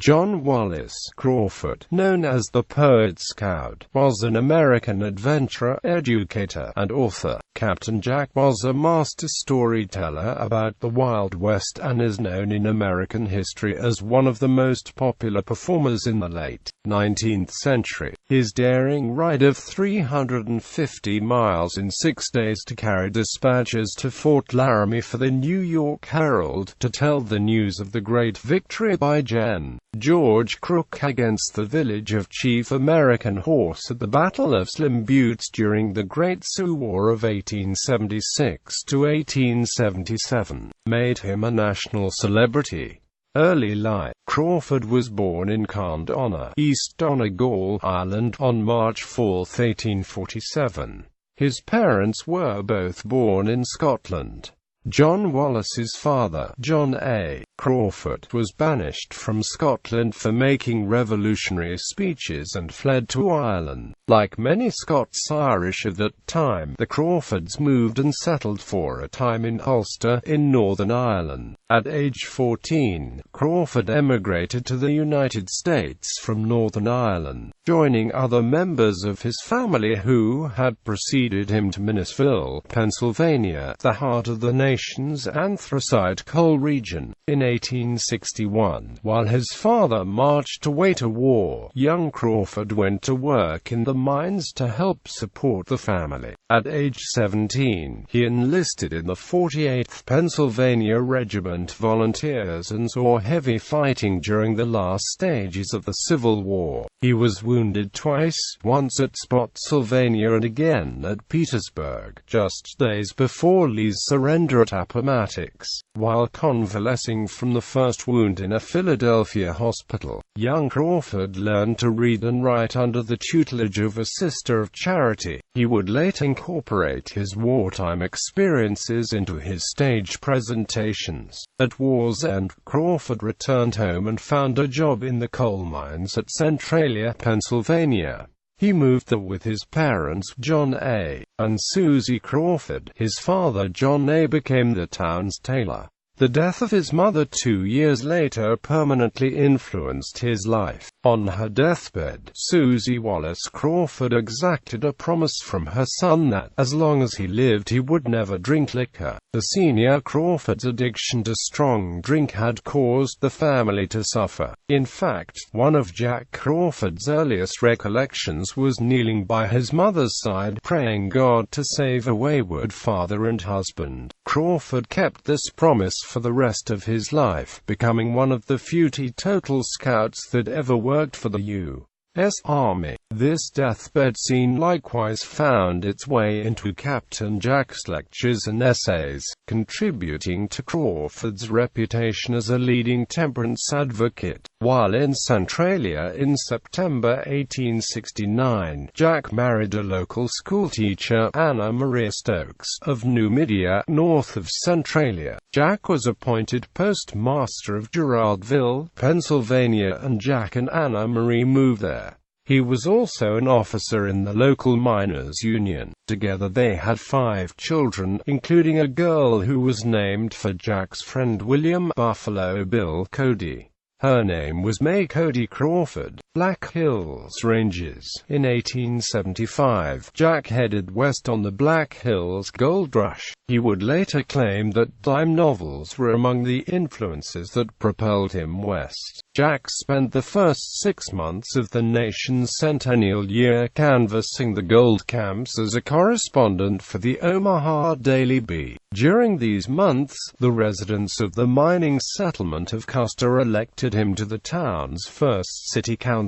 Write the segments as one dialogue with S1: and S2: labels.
S1: John Wallace Crawford, known as the Poet Scout, was an American adventurer, educator, and author. Captain Jack was a master storyteller about the Wild West and is known in American history as one of the most popular performers in the late 19th century. His daring ride of 350 miles in 6 days to carry dispatches to Fort Laramie for the New York Herald to tell the news of the great victory by Gen.George Crook against the village of Chief American Horse at the Battle of Slim Buttes during the Great Sioux War of 1876 to 1877, made him a national celebrity. Early life. Crawford was born in Candona, East Donegal Island, on March 4, 1847. His parents were both born in Scotland. John Wallace's father, John A. Crawford, was banished from Scotland for making revolutionary speeches and fled to Ireland. Like many Scots-Irish of that time, the Crawfords moved and settled for a time in Ulster, in Northern Ireland. At age 14, Crawford emigrated to the United States from Northern Ireland, joining other members of his family who had preceded him to Minnesville, Pennsylvania, the heart of the nation's anthracite coal region. In 1861, while his father marched away to war, young Crawford went to work in the mines to help support the family. At age 17, he enlisted in the 48th Pennsylvania Regiment Volunteers and saw heavy fighting during the last stages of the Civil War. He was wounded twice, once at Spotsylvania and again at Petersburg, just days before Lee's surrender at Appomattox. While convalescing from the first wound in a Philadelphia hospital, young Crawford learned to read and write under the tutelage of a Sister of Charity. He would later incorporate his wartime experiences into his stage presentations. At war's end, Crawford returned home and found a job in the coal mines at Centralia, Pennsylvania. He moved there with his parents, John A. and Susie Crawford. His father, John A., became the town's tailor. The death of his mother 2 years later permanently influenced his life. On her deathbed, Susie Wallace Crawford exacted a promise from her son that, as long as he lived, he would never drink liquor. The senior Crawford's addiction to strong drink had caused the family to suffer. In fact, one of Jack Crawford's earliest recollections was kneeling by his mother's side, praying God to save a wayward father and husband. Crawford kept this promise for the rest of his life, becoming one of the few teetotal scouts that ever worked for the U.S. Army. This deathbed scene likewise found its way into Captain Jack's lectures and essays, contributing to Crawford's reputation as a leading temperance advocate. While in Centralia in September 1869, Jack married a local schoolteacher, Anna Maria Stokes, of New Media, north of Centralia. Jack was appointed postmaster of Gerardville, Pennsylvania, and Jack and Anna Marie moved there. He was also an officer in the local miners' union. Together they had 5 children, including a girl who was named for Jack's friend William Buffalo Bill Cody. Her name was May Cody Crawford. Black Hills Ranges. In 1875, Jack headed west on the Black Hills Gold Rush. He would later claim that dime novels were among the influences that propelled him west. Jack spent the first 6 months of the nation's centennial year canvassing the gold camps as a correspondent for the Omaha Daily Bee. During these months, the residents of the mining settlement of Custer elected him to the town's first city council.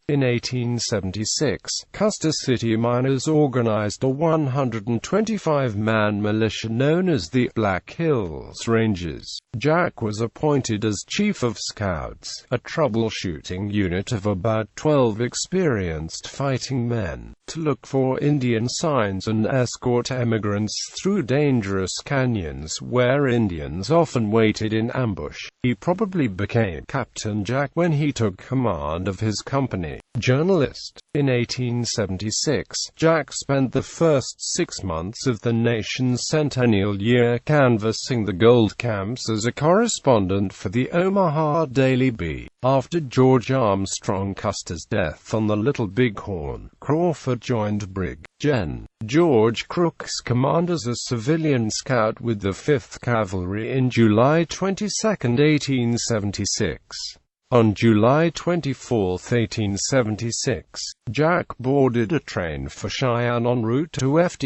S1: In 1876, Custer City miners organized a 125-man militia known as the Black Hills Rangers. Jack was appointed as Chief of Scouts, a troubleshooting unit of about 12 experienced fighting men, to look for Indian signs and escort emigrants through dangerous canyons where Indians often waited in ambush. He probably became Captain Jack when he took command of his company. Journalist. In 1876, Jack spent the first 6 months of the nation's centennial year canvassing the gold camps as a correspondent for the Omaha Daily Bee. After George Armstrong Custer's death on the Little Bighorn, Crawford joined Brig. Gen.George Crook's command as a civilian scout with the 5th Cavalry in July 22, 1876. On July 24, 1876, Jack boarded a train for Cheyenne en route to Fort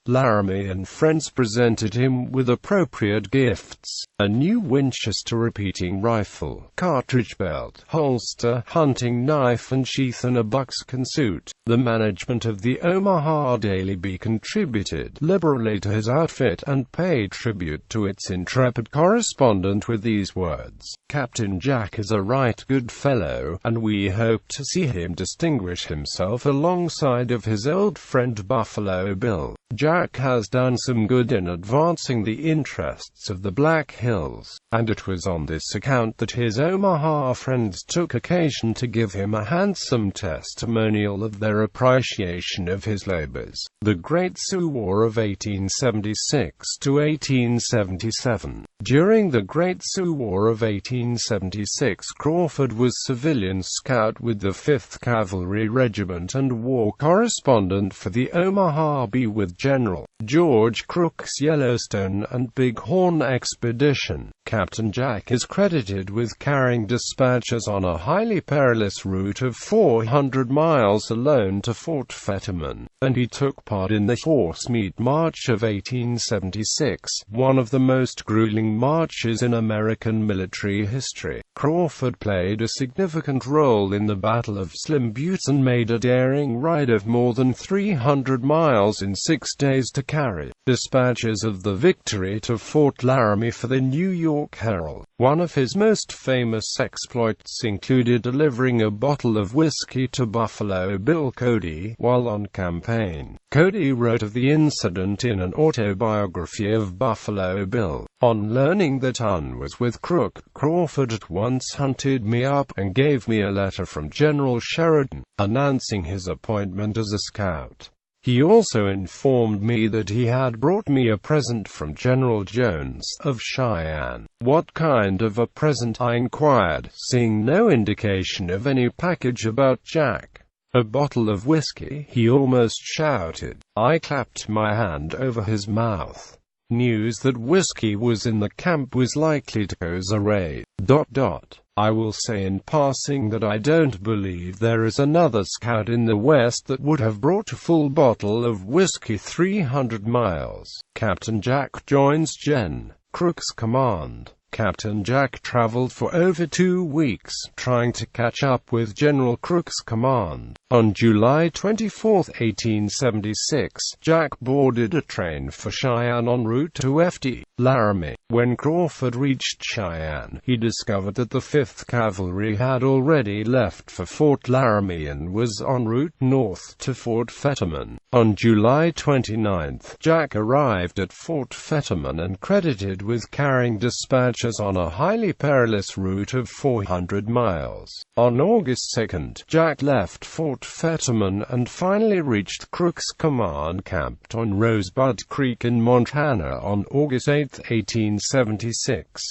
S1: Laramie, and friends presented him with appropriate gifts: a new Winchester repeating rifle, cartridge belt, holster, hunting knife and sheath, and a buckskin suit. The management of the Omaha Daily Bee contributed liberally to his outfit and paid tribute to its intrepid correspondent with these words: "Captain Jack is a right good fellow, and we hope to see him distinguish himself alongside of his old friend Buffalo Bill. Jack has done some good in advancing the interests of the Black Hills, and it was on this account that his Omaha friends took occasion to give him a handsome testimonial of their appreciation of his labors." The Great Sioux War of 1876 to 1877. During the Great Sioux War of 1876, Crawford was civilian scout with the 5th Cavalry Regiment and war correspondent for the Omaha Bee with Gen.George Crook's Yellowstone and Bighorn Expedition. Captain Jack is credited with carrying dispatches on a highly perilous route of 400 miles alone to Fort Fetterman, and he took part in the Forcemeat March of 1876, one of the most grueling marches in American military history. Crawford played a significant role in the Battle of Slim Butte and made a daring ride of more than 300 miles in 6 days to carry dispatches of the victory to Fort Laramie for the New York Herald. One of his most famous exploits included delivering a bottle of whiskey to Buffalo Bill Cody while on campaign. Cody wrote of the incident in an autobiography of Buffalo Bill. "On learning that I was with Crook, Crawford at once hunted me up and gave me a letter from General Sheridan, announcing his appointment as a scout. He also informed me that he had brought me a present from General Jones of Cheyenne." "What kind of a present?" I inquired, seeing no indication of any package about Jack. "A bottle of whiskey," he almost shouted. I clapped my hand over his mouth. News that whiskey was in the camp was likely to cause a raid. I will say in passing that I don't believe there is another scout in the West that would have brought a full bottle of whiskey 300 miles. Captain Jack joins Gen. Crook's command. Captain Jack traveled for over 2 weeks, trying to catch up with General Crook's command. On July 24, 1876, Jack boarded a train for Cheyenne en route to Fort Laramie. When Crawford reached Cheyenne, he discovered that the 5th Cavalry had already left for Fort Laramie and was en route north to Fort Fetterman. On July 29, Jack arrived at Fort Fetterman and credited with carrying dispatches on a highly perilous route of 400 miles. On August 2, Jack left Fort Fetterman and finally reached Crook's command camped on Rosebud Creek in Montana on August 8, 1876.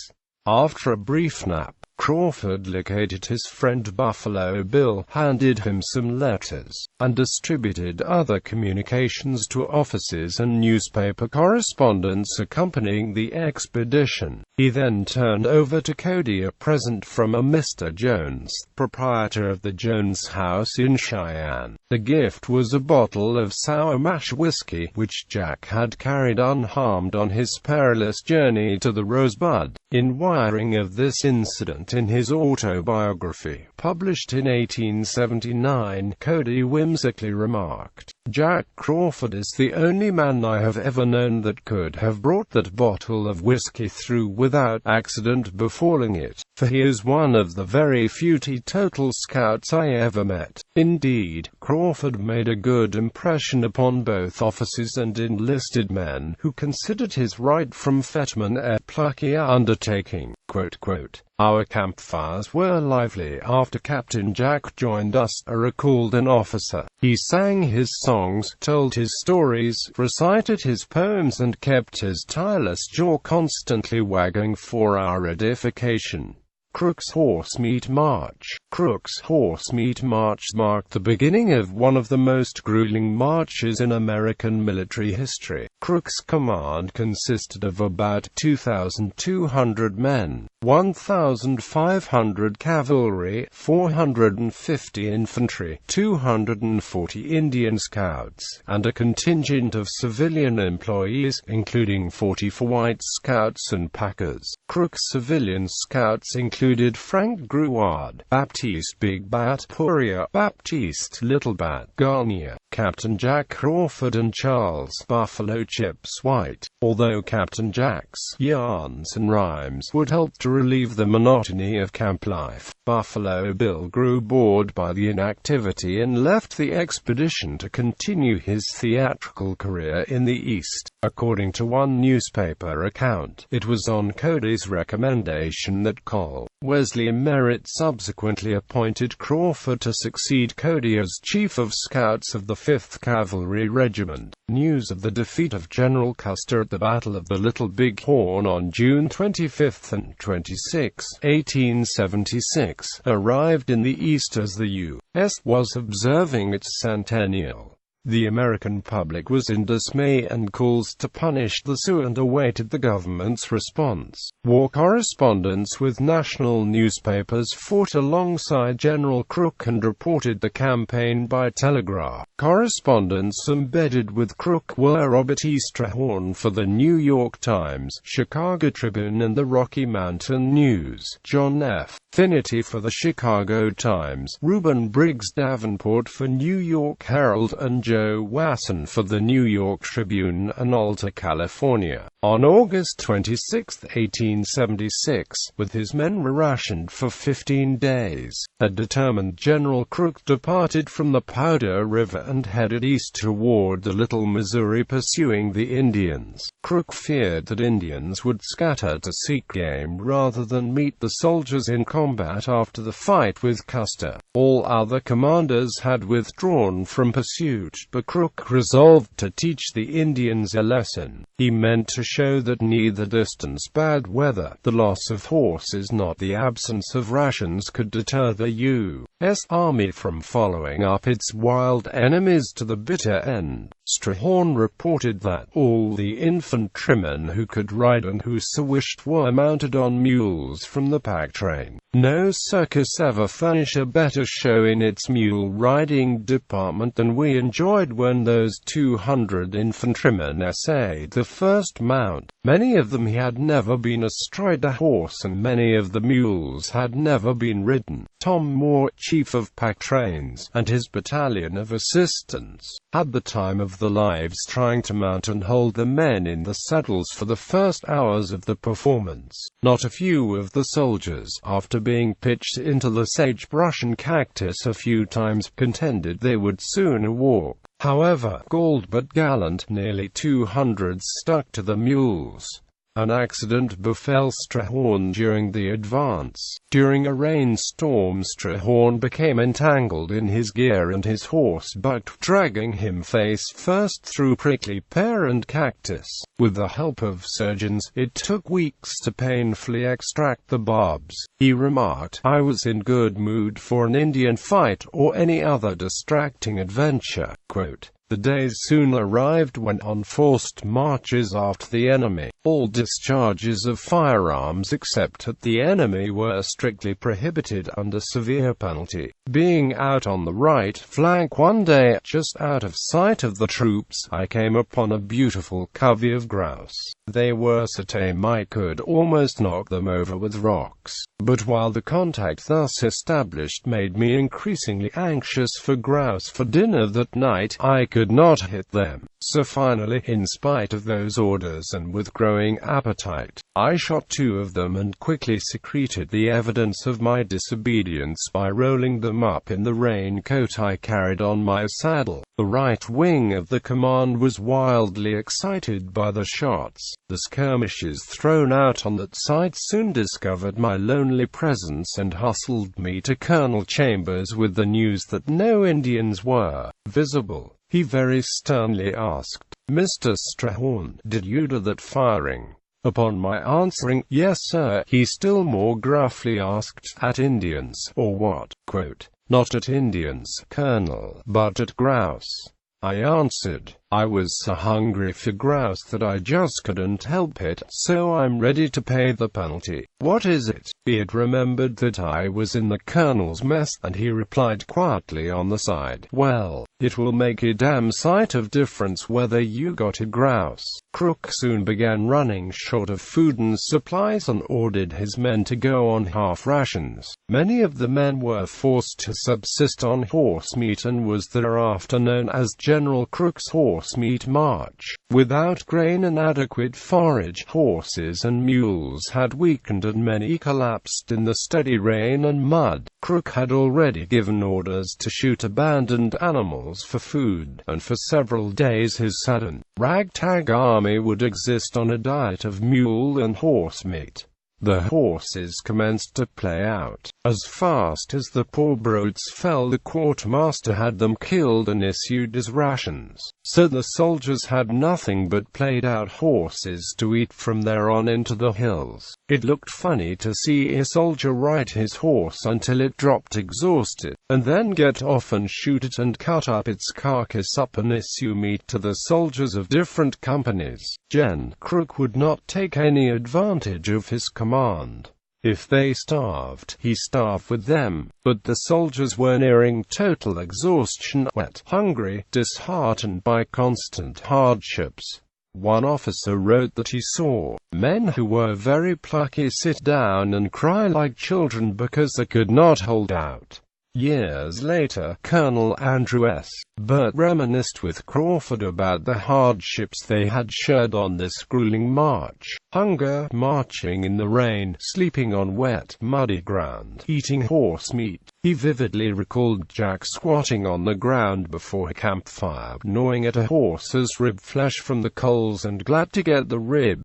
S1: After a brief nap, Crawford located his friend Buffalo Bill, handed him some letters, and distributed other communications to officers and newspaper correspondents accompanying the expedition. He then turned over to Cody a present from a Mr. Jones, proprietor of the Jones House in Cheyenne. The gift was a bottle of sour mash whiskey, which Jack had carried unharmed on his perilous journey to the Rosebud. In wiring of this incident in his autobiography, published in 1879, Cody whimsically remarked, "Jack Crawford is the only man I have ever known that could have brought that bottle of whiskey through without accident befalling it, for he is one of the very few teetotal scouts I ever met." Indeed, Crawford made a good impression upon both officers and enlisted men, who considered his ride from Fetman a plucky undertaking. Our campfires were lively after Captain Jack joined us, recalled an officer. He sang his songs, told his stories, recited his poems, and kept his tireless jaw constantly wagging for our edification. Crook's Horsemeat March. Crook's Horsemeat March marked the beginning of one of the most grueling marches in American military history. Crook's command consisted of about 2,200 men, 1,500 cavalry, 450 infantry, 240 Indian scouts, and a contingent of civilian employees, including 44 White Scouts and Packers. Crook's civilian scouts included Frank Gruard, Baptiste Big Bat Poirier, Baptiste Little Bat Garnier, Captain Jack Crawford, and Charles Buffalo Chips White. Although Captain Jack's yarns and rhymes would help to relieve the monotony of camp life, Buffalo Bill grew bored by the inactivity and left the expedition to continue his theatrical career in the East. According to one newspaper account, it was on Cody's recommendation that Col. Wesley Merritt subsequently appointed Crawford to succeed Cody as Chief of Scouts of the 5th Cavalry Regiment. News of the defeat of General Custer at the Battle of the Little Big Horn on June 25 and 26, 1876, arrived in the East as the U.S. was observing its centennial. The American public was in dismay and calls to punish the Sioux and awaited the government's response. War correspondents with national newspapers fought alongside General Crook and reported the campaign by telegraph. Correspondents embedded with Crook were Robert E. Strayhorn for the New York Times, Chicago Tribune, and the Rocky Mountain News, John F. Finity for the Chicago Times, Reuben Briggs Davenport for New York Herald, and Joe Wasson for the New York Tribune and Alta California. On August 26, 1876, with his men rationed for 15 days, a determined General Crook departed from the Powder River and headed east toward the Little Missouri pursuing the Indians. Crook feared that Indians would scatter to seek game rather than meet the soldiers in combat after the fight with Custer. All other commanders had withdrawn from pursuit, but Crook resolved to teach the Indians a lesson. He meant to show that neither distance, bad weather, the loss of horses, nor the absence of rations could deter the U.S. Army from following up its wild enemies to the bitter end. Strayhorn reported that all the infantrymen who could ride and who so wished were mounted on mules from the pack train. No circus ever furnished a better show in its mule riding department than we enjoyed when those 200 infantrymen essayed the first mount. Many of them had never been astride a horse, and many of the mules had never been ridden. Tom Moore, chief of pack trains, and his battalion of assistants, had the time of their lives trying to mount and hold the men in the saddles for the first hours of the performance. Not a few of the soldiers, after being pitched into the sagebrush and cactus a few times, contended they would sooner walk. However, galled but gallant, nearly 200 stuck to the mules. An accident befell Strayhorn during the advance. During a rainstorm, Strayhorn became entangled in his gear and his horse bucked, dragging him face first through prickly pear and cactus. With the help of surgeons, it took weeks to painfully extract the barbs. He remarked, "I was in good mood for an Indian fight or any other distracting adventure." Quote, "The days soon arrived when, on forced marches after the enemy, all discharges of firearms except at the enemy were strictly prohibited under severe penalty. Being out on the right flank one day, just out of sight of the troops, I came upon a beautiful covey of grouse. They were so tame I could almost knock them over with rocks. But while the contact thus established made me increasingly anxious for grouse for dinner that night, I could not hit them. So finally, in spite of those orders and with growing appetite, I shot 2 of them and quickly secreted the evidence of my disobedience by rolling them up in the raincoat I carried on my saddle. The right wing of the command was wildly excited by the shots. The skirmishers thrown out on that side soon discovered my lonely presence and hustled me to Colonel Chambers with the news that no Indians were visible. He very sternly asked, "Mr. Strahorn, did you do that firing?" Upon my answering, "Yes, sir," he still more gruffly asked, "At Indians, or what?" Quote, "Not at Indians, Colonel, but at grouse." I answered, "I was so hungry for grouse that I just couldn't help it, so I'm ready to pay the penalty." "What is it?" He had remembered that I was in the colonel's mess, and he replied quietly on the side, "Well, it will make a damn sight of difference whether you got a grouse." Crook soon began running short of food and supplies and ordered his men to go on half rations. Many of the men were forced to subsist on horse meat and was thereafter known as General Crook's Horsemeat March. Without grain and adequate forage, horses and mules had weakened and many collapsed in the steady rain and mud. Crook had already given orders to shoot abandoned animals for food, and for several days his saddened, ragtag army would exist on a diet of mule and horse meat. The horses commenced to play out. As fast as the poor brutes fell, the quartermaster had them killed and issued as rations. So the soldiers had nothing but played out horses to eat from there on into the hills. It looked funny to see a soldier ride his horse until it dropped exhausted, and then get off and shoot it and cut up its carcass up and issue meat to the soldiers of different companies. Gen. Crook would not take any advantage of his command. If they starved, he starved with them, but the soldiers were nearing total exhaustion, wet, hungry, disheartened by constant hardships. One officer wrote that he saw men who were very plucky sit down and cry like children because they could not hold out. Years later, Colonel Andrew S. Burt reminisced with Crawford about the hardships they had shared on this grueling march. Hunger, marching in the rain, sleeping on wet, muddy ground, eating horse meat. He vividly recalled Jack squatting on the ground before a campfire, gnawing at a horse's rib flesh from the coals and glad to get the rib.